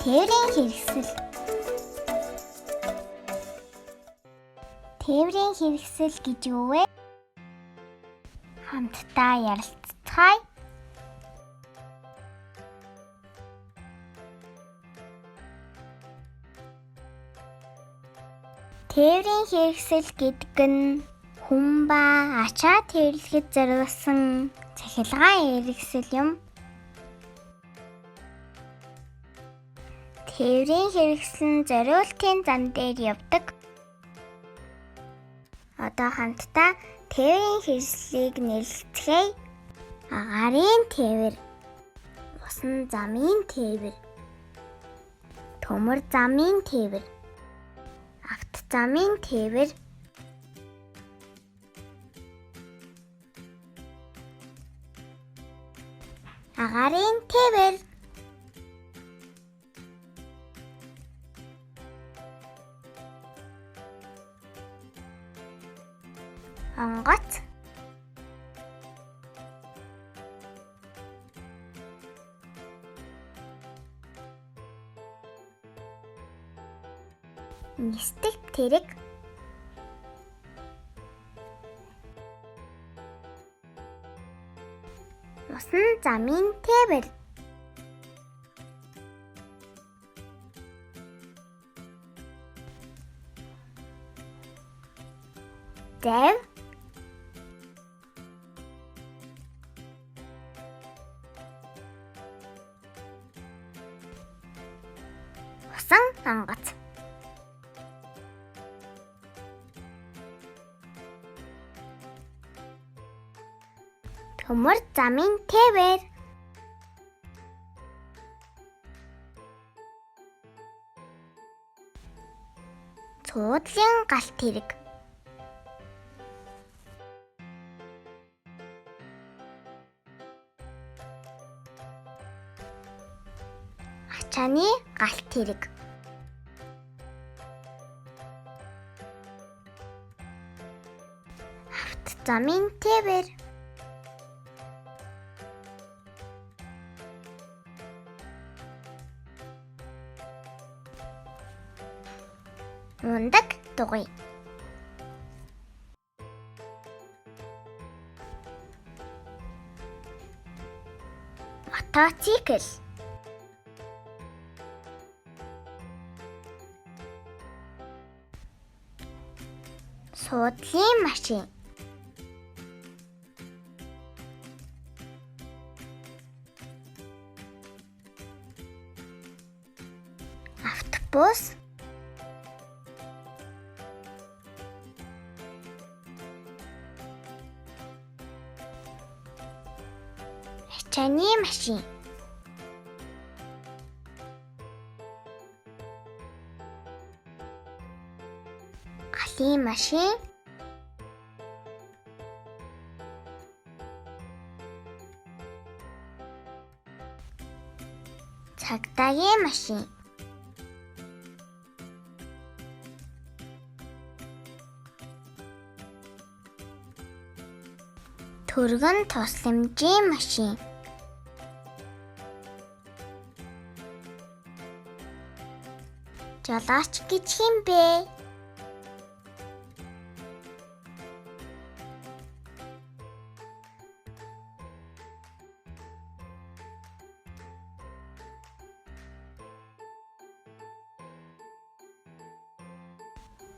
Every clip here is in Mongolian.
Тээврийн хэрэгсэл. Тээврийн хэрэгсэл гэж юу вэ? Хамтдаа ярилцгаая. Тээврийн хэрэгсэл гэдэг нь хүн ба ачаа тээвэрлэхэд зориулсан цахилгаан хэрэгсэл юм. Тээврийн хэрэгсэл нь зориултын зам дээр явдаг. Одоо хамтдаа тээврийн хэрэгслийг нэрлэцгээе. Агаарын тээвэр, усан замын тээвэр, төмөр замын тээвэр, агт замын тээвэр, агаарын тээвэр. Онгоц, нисдэг тэрэг, усан замын тээвэр, зэв, усан онгоц. Төмөр замын тээвэр, цуудлын галт тэрэг, ачааны галт тэрэг, авт замын тээвэр, ундаг дугуй, мотоцикл, суудлын машин, автобус, ачааны машин, галын машин, цагдаагийн машин, түргэн тусламжийн машин, жолооч гэж хэн бэ?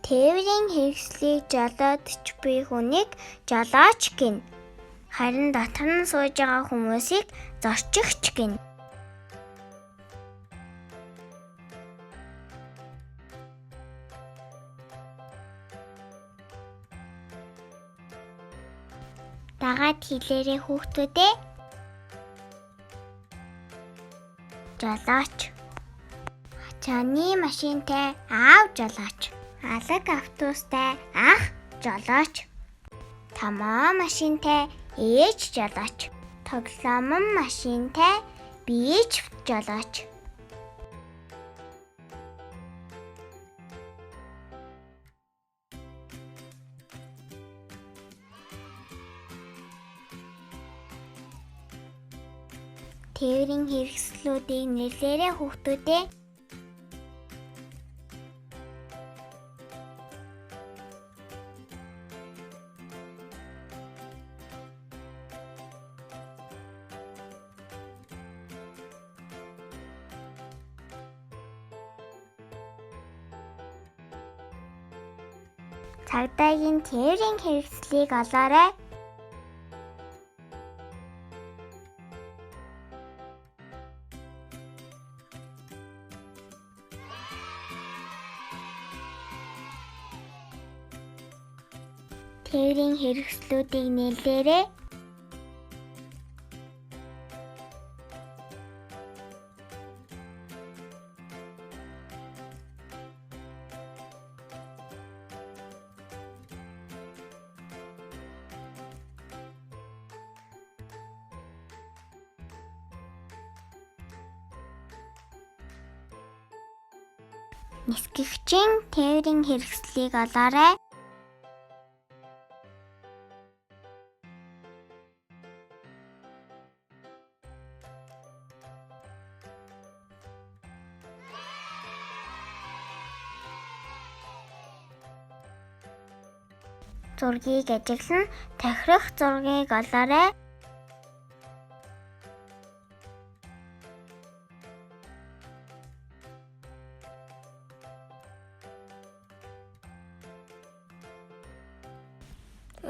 Тээврийн хэрэгслийг жолоодч буй хүнийг жолооч гэнэ. Харин дотор нь сууж байгаа хүмүүсийг зорчигч гэнэ. Дагаад хэлээрэй хүүхдүүдээ. Жолооч, ачааны машинтай аав жолооч, алаг автобустай ах жолооч, томоо машинтай ээж жолооч, тоглоомон машинтай биеч жолооч. Тээврийн хэрэгслүүдийг нэрлээрэй хүүхдүүдээ. Цагдаагийн тээврийн хэрэгслийг олоорой. Тээврийн хэрэгслүүдийг нийлээрэй. Нисгэгчийн тээврийн хэрэгслийг олоорой. Зургийг ажиглан тохирох зургийг олоорой.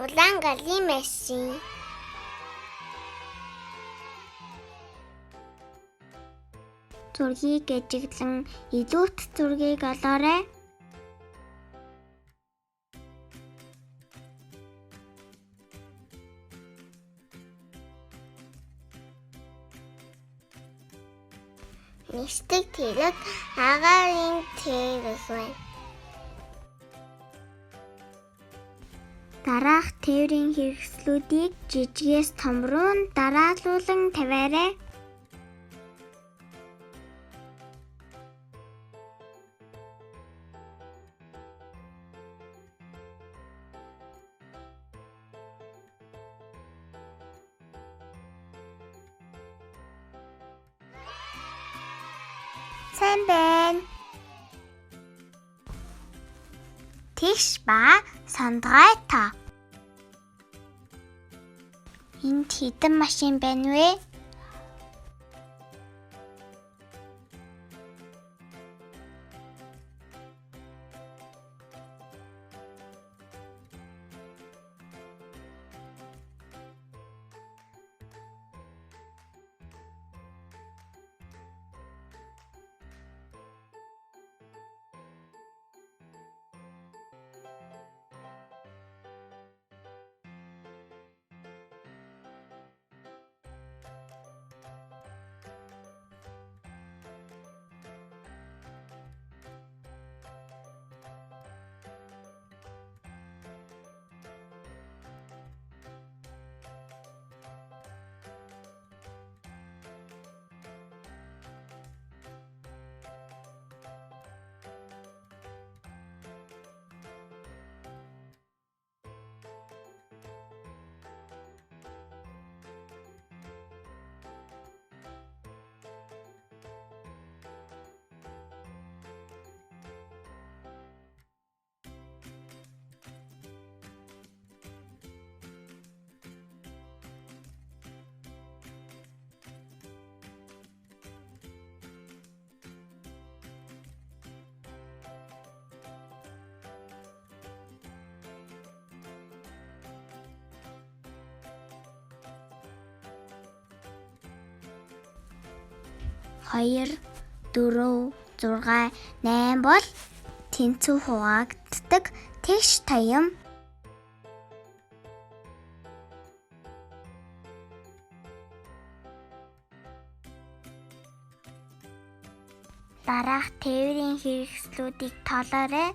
Улаан галын машин. Зургийг ажиглан илүүт зургийг олоорой. Нисдэг тэрэг агаарын тээврэг байна. Дараах тээврийн хэрэгслүүдийг жижигээс том руу дараалуулан тавиарай. Сайн байна. Тэгш ба сандгай та. Энд хэдэн машин байна вэ? Хоёр, 4, 6, 8 бол тэнцүү хуваагддаг тэгш таям. Дараах тээврийн хэрэгслүүдийг тоолоорой.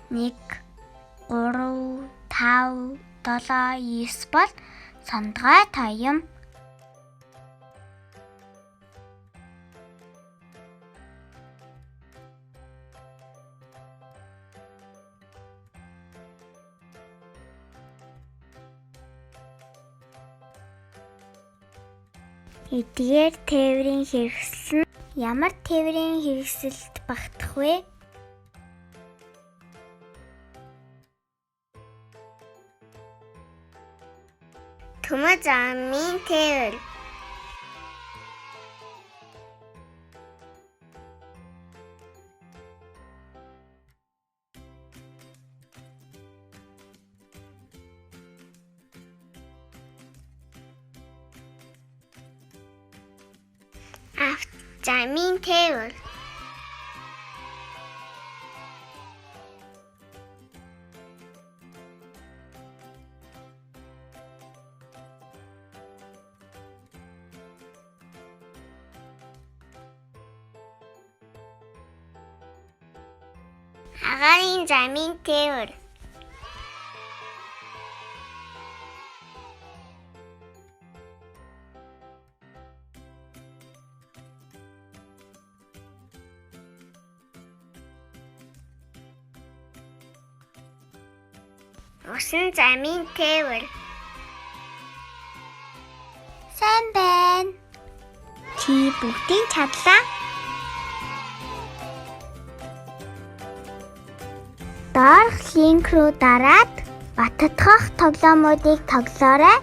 Нэг, 3, 5, 7, 9 бол сандгай таям. Эдгээр тээврийн хэрэгсэл нь ямар тээврийн хэрэгсэлд багтах вэ? Төмөз замын тээвэр. Авто замын тээвэр. Агаарын замын тээвэр. Усан замын тээвэр. Сайн байна. Чи бүгдийг чадлаа. Дарах линк руу дараад баттгах тоглоомуудыг тоглоорой.